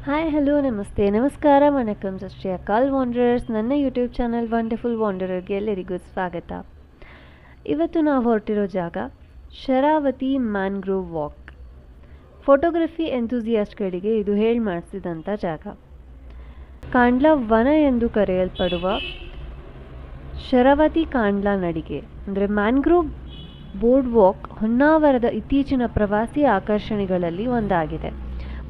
Hi hello ನಮಸ್ತೆ ನಮಸ್ಕಾರ ವಣಕಂ ಸತ್ ಶ್ರೀ ಅಕಾಲ್ ವಾಂಡರರ್ಸ್. ನನ್ನ ಯೂಟ್ಯೂಬ್ ಚಾನಲ್ ವಂಡರ್ಫುಲ್ ವಾಂಡರರ್ಗೆ ಎಲ್ಲರಿಗೂ ಸ್ವಾಗತ. ಇವತ್ತು ನಾವು ಹೊರಟಿರೋ ಜಾಗ ಶರಾವತಿ ಮ್ಯಾಂಗ್ರೋವ್ ವಾಕ್. ಫೋಟೋಗ್ರಫಿ ಎಂಥೂಸಿಯಾಸ್ಟ್ಗಳಿಗೆ ಇದು ಹೇಳಿ ಮಾಡಿಸಿದಂಥ ಜಾಗ. ಕಾಂಡ್ಲಾ ವನ ಎಂದು ಕರೆಯಲ್ಪಡುವ ಶರಾವತಿ ಕಾಂಡ್ಲಾ ನಡಿಗೆ ಅಂದರೆ ಮ್ಯಾಂಗ್ರೋವ್ ಬೋರ್ಡ್ ವಾಕ್ ಹೊನ್ನಾವರದ ಇತ್ತೀಚಿನ ಪ್ರವಾಸಿ ಆಕರ್ಷಣೆಗಳಲ್ಲಿ ಒಂದಾಗಿದೆ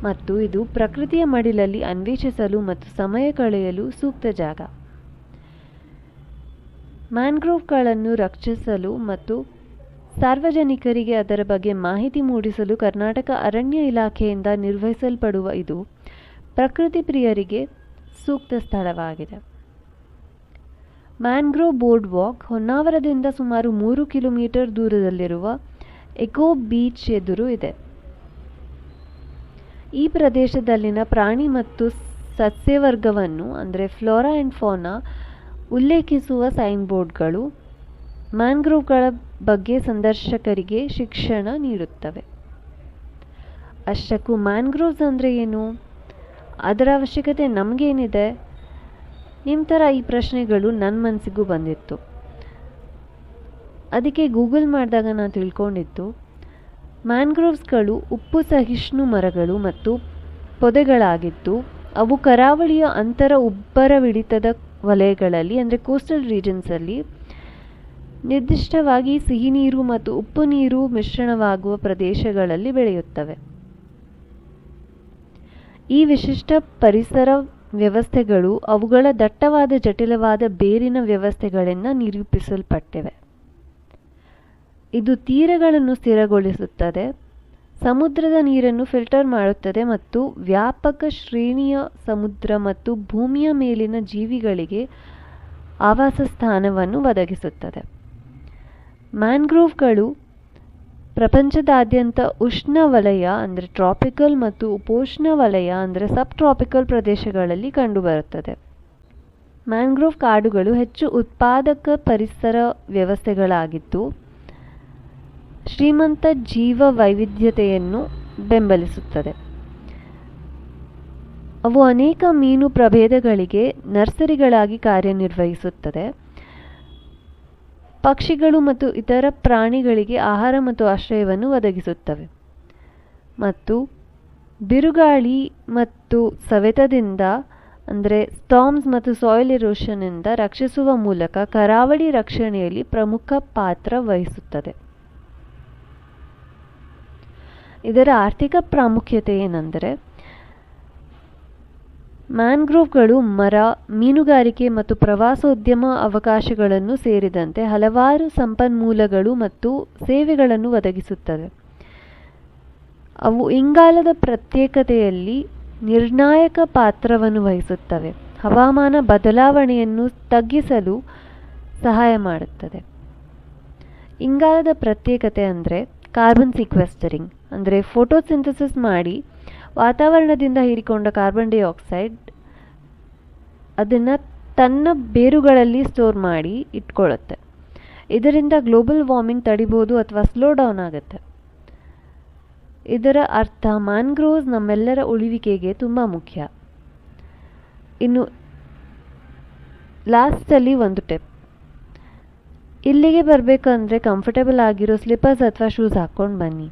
ಮತ್ತು ಇದು ಪ್ರಕೃತಿಯ ಮಡಿಲಲ್ಲಿ ಅನ್ವೇಷಿಸಲು ಮತ್ತು ಸಮಯ ಕಳೆಯಲು ಸೂಕ್ತ ಜಾಗ. ಮ್ಯಾಂಗ್ರೋವ್ಗಳನ್ನು ರಕ್ಷಿಸಲು ಮತ್ತು ಸಾರ್ವಜನಿಕರಿಗೆ ಅದರ ಬಗ್ಗೆ ಮಾಹಿತಿ ಮೂಡಿಸಲು ಕರ್ನಾಟಕ ಅರಣ್ಯ ಇಲಾಖೆಯಿಂದ ನಿರ್ವಹಿಸಲ್ಪಡುವ ಇದು ಪ್ರಕೃತಿ ಪ್ರಿಯರಿಗೆ ಸೂಕ್ತ ಸ್ಥಳವಾಗಿದೆ. ಮ್ಯಾಂಗ್ರೋವ್ ಬೋರ್ಡ್ ವಾಕ್ ಹೊನ್ನಾವರದಿಂದ ಸುಮಾರು 3 ಕಿಲೋಮೀಟರ್ ದೂರದಲ್ಲಿರುವ ಎಕೋ ಬೀಚ್ ಎದುರು ಇದೆ. ಈ ಪ್ರದೇಶದಲ್ಲಿನ ಪ್ರಾಣಿ ಮತ್ತು ಸಸ್ಯವರ್ಗವನ್ನು ಅಂದರೆ ಫ್ಲೋರಾ ಆ್ಯಂಡ್ ಫೌನಾ ಉಲ್ಲೇಖಿಸುವ ಸೈನ್ ಬೋರ್ಡ್ಗಳು ಮ್ಯಾಂಗ್ರೋವ್ಗಳ ಬಗ್ಗೆ ಸಂದರ್ಶಕರಿಗೆ ಶಿಕ್ಷಣ ನೀಡುತ್ತವೆ. ಅಷ್ಟಕ್ಕೂ ಮ್ಯಾಂಗ್ರೋವ್ಸ್ ಅಂದರೆ ಏನು, ಅದರ ಅವಶ್ಯಕತೆ ನಮಗೇನಿದೆ, ನಿಮ್ಮ ಥರ ಈ ಪ್ರಶ್ನೆಗಳು ನನ್ನ ಮನಸ್ಸಿಗೂ ಬಂದಿತ್ತು. ಅದಕ್ಕೆ ಗೂಗಲ್ ಮಾಡಿದಾಗ ನಾನು ತಿಳ್ಕೊಂಡಿದ್ದು, ಮ್ಯಾಂಗ್ರೋವ್ಸ್ಗಳು ಉಪ್ಪು ಸಹಿಷ್ಣು ಮರಗಳು ಮತ್ತು ಪೊದೆಗಳಾಗಿದ್ದು ಅವು ಕರಾವಳಿಯ ಅಂತರ ಉಬ್ಬರವಿಳಿತದ ವಲಯಗಳಲ್ಲಿ ಅಂದರೆ ಕೋಸ್ಟಲ್ ರೀಜನ್ಸಲ್ಲಿ ನಿರ್ದಿಷ್ಟವಾಗಿ ಸಿಹಿ ನೀರು ಮತ್ತು ಉಪ್ಪು ನೀರು ಮಿಶ್ರಣವಾಗುವ ಪ್ರದೇಶಗಳಲ್ಲಿ ಬೆಳೆಯುತ್ತವೆ. ಈ ವಿಶಿಷ್ಟ ಪರಿಸರ ವ್ಯವಸ್ಥೆಗಳು ಅವುಗಳ ದಟ್ಟವಾದ ಜಟಿಲವಾದ ಬೇರಿನ ವ್ಯವಸ್ಥೆಗಳಿಂದ ನಿರೂಪಿಸಲ್ಪಟ್ಟಿವೆ. ಇದು ತೀರಗಳನ್ನು ಸ್ಥಿರಗೊಳಿಸುತ್ತದೆ, ಸಮುದ್ರದ ನೀರನ್ನು ಫಿಲ್ಟರ್ ಮಾಡುತ್ತದೆ ಮತ್ತು ವ್ಯಾಪಕ ಶ್ರೇಣಿಯ ಸಮುದ್ರ ಮತ್ತು ಭೂಮಿಯ ಮೇಲಿನ ಜೀವಿಗಳಿಗೆ ಆವಾಸ ಸ್ಥಾನವನ್ನು ಒದಗಿಸುತ್ತದೆ. ಮ್ಯಾಂಗ್ರೋವ್ಗಳು ಪ್ರಪಂಚದಾದ್ಯಂತ ಉಷ್ಣವಲಯ ಅಂದರೆ ಟ್ರಾಪಿಕಲ್ ಮತ್ತು ಉಪೋಷ್ಣ ವಲಯ ಅಂದರೆ ಸಬ್ ಟ್ರಾಪಿಕಲ್ ಪ್ರದೇಶಗಳಲ್ಲಿ ಕಂಡುಬರುತ್ತದೆ. ಮ್ಯಾಂಗ್ರೋವ್ ಕಾಡುಗಳು ಹೆಚ್ಚು ಉತ್ಪಾದಕ ಪರಿಸರ ವ್ಯವಸ್ಥೆಗಳಾಗಿದ್ದು ಶ್ರೀಮಂತ ಜೀವ ವೈವಿಧ್ಯತೆಯನ್ನು ಬೆಂಬಲಿಸುತ್ತದೆ. ಅವು ಅನೇಕ ಮೀನು ಪ್ರಭೇದಗಳಿಗೆ ನರ್ಸರಿಗಳಾಗಿ ಕಾರ್ಯನಿರ್ವಹಿಸುತ್ತದೆ. ಪಕ್ಷಿಗಳು ಮತ್ತು ಇತರ ಪ್ರಾಣಿಗಳಿಗೆ ಆಹಾರ ಮತ್ತು ಆಶ್ರಯವನ್ನು ಒದಗಿಸುತ್ತವೆ ಮತ್ತು ಬಿರುಗಾಳಿ ಮತ್ತು ಸವೆತದಿಂದ ಅಂದರೆ ಸ್ಟಾರ್ಮ್ಸ್ ಮತ್ತು ಸಾಯಿಲ್ ಎರೋಷನ್ನಿಂದ ರಕ್ಷಿಸುವ ಮೂಲಕ ಕರಾವಳಿ ರಕ್ಷಣೆಯಲ್ಲಿ ಪ್ರಮುಖ ಪಾತ್ರ ವಹಿಸುತ್ತದೆ. ಇದರ ಆರ್ಥಿಕ ಪ್ರಾಮುಖ್ಯತೆ ಏನೆಂದರೆ, ಮ್ಯಾಂಗ್ರೋವ್ಗಳು ಮರ, ಮೀನುಗಾರಿಕೆ ಮತ್ತು ಪ್ರವಾಸೋದ್ಯಮ ಅವಕಾಶಗಳನ್ನು ಸೇರಿದಂತೆ ಹಲವಾರು ಸಂಪನ್ಮೂಲಗಳು ಮತ್ತು ಸೇವೆಗಳನ್ನು ಒದಗಿಸುತ್ತವೆ. ಅವು ಇಂಗಾಲದ ಪ್ರತ್ಯೇಕತೆಯಲ್ಲಿ ನಿರ್ಣಾಯಕ ಪಾತ್ರವನ್ನು ವಹಿಸುತ್ತವೆ, ಹವಾಮಾನ ಬದಲಾವಣೆಯನ್ನು ತಗ್ಗಿಸಲು ಸಹಾಯ ಮಾಡುತ್ತದೆ. ಇಂಗಾಲದ ಪ್ರತ್ಯೇಕತೆ ಅಂದರೆ ಕಾರ್ಬನ್ ಸೀಕ್ವೆಸ್ಟರಿಂಗ್ ಅಂದರೆ ಫೋಟೋಸಿಂಥಸಿಸ್ ಮಾಡಿ ವಾತಾವರಣದಿಂದ ಹೀರಿಕೊಂಡ ಕಾರ್ಬನ್ ಡೈಆಕ್ಸೈಡ್ ಅದನ್ನು ತನ್ನ ಬೇರುಗಳಲ್ಲಿ ಸ್ಟೋರ್ ಮಾಡಿ ಇಟ್ಕೊಳ್ಳುತ್ತೆ. ಇದರಿಂದ ಗ್ಲೋಬಲ್ ವಾರ್ಮಿಂಗ್ ತಡಿಬೋದು ಅಥವಾ ಸ್ಲೋ ಡೌನ್ ಆಗುತ್ತೆ. ಇದರ ಅರ್ಥ ಮ್ಯಾಂಗ್ರೋವ್ಸ್ ನಮ್ಮೆಲ್ಲರ ಉಳಿವಿಕೆಗೆ ತುಂಬ ಮುಖ್ಯ. ಇನ್ನು ಲಾಸ್ಟಲ್ಲಿ ಒಂದು ಟಿಪ್, ಇಲ್ಲಿಗೆ ಬರಬೇಕಂದ್ರೆ ಕಂಫರ್ಟಬಲ್ ಆಗಿರೋ ಸ್ಲಿಪ್ಪರ್ಸ್ ಅಥವಾ ಶೂಸ್ ಹಾಕ್ಕೊಂಡು ಬನ್ನಿ.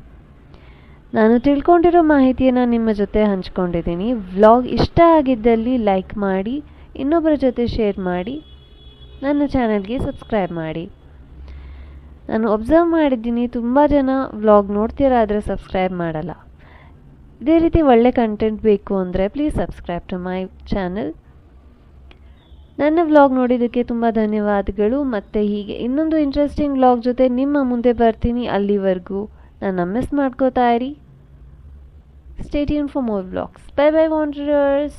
ನಾನು ತಿಳ್ಕೊಂಡಿರೋ ಮಾಹಿತಿಯನ್ನು ನಿಮ್ಮ ಜೊತೆ ಹಂಚ್ಕೊಂಡಿದ್ದೀನಿ. ವ್ಲಾಗ್ ಇಷ್ಟ ಆಗಿದ್ದಲ್ಲಿ ಲೈಕ್ ಮಾಡಿ, ಇನ್ನೊಬ್ಬರ ಜೊತೆ ಶೇರ್ ಮಾಡಿ, ನನ್ನ ಚಾನಲ್ಗೆ ಸಬ್ಸ್ಕ್ರೈಬ್ ಮಾಡಿ. ನಾನು ಒಬ್ಸರ್ವ್ ಮಾಡಿದ್ದೀನಿ, ತುಂಬ ಜನ ವ್ಲಾಗ್ ನೋಡ್ತೀರಾ ಆದರೆ ಸಬ್ಸ್ಕ್ರೈಬ್ ಮಾಡಲ್ಲ. ಇದೇ ರೀತಿ ಒಳ್ಳೆ ಕಂಟೆಂಟ್ ಬೇಕು ಅಂದರೆ please subscribe to my channel. ನನ್ನ ವ್ಲಾಗ್ ನೋಡಿದ್ದಕ್ಕೆ ತುಂಬ ಧನ್ಯವಾದಗಳು. ಮತ್ತು ಹೀಗೆ ಇನ್ನೊಂದು ಇಂಟ್ರೆಸ್ಟಿಂಗ್ ವ್ಲಾಗ್ ಜೊತೆ ನಿಮ್ಮ ಮುಂದೆ ಬರ್ತೀನಿ. ಅಲ್ಲಿವರೆಗೂ ನನ್ನ ಮಿಸ್ ಮಾಡ್ಕೋತಾ ಇರಿ. Stay tuned for more vlogs. Bye bye wanderers.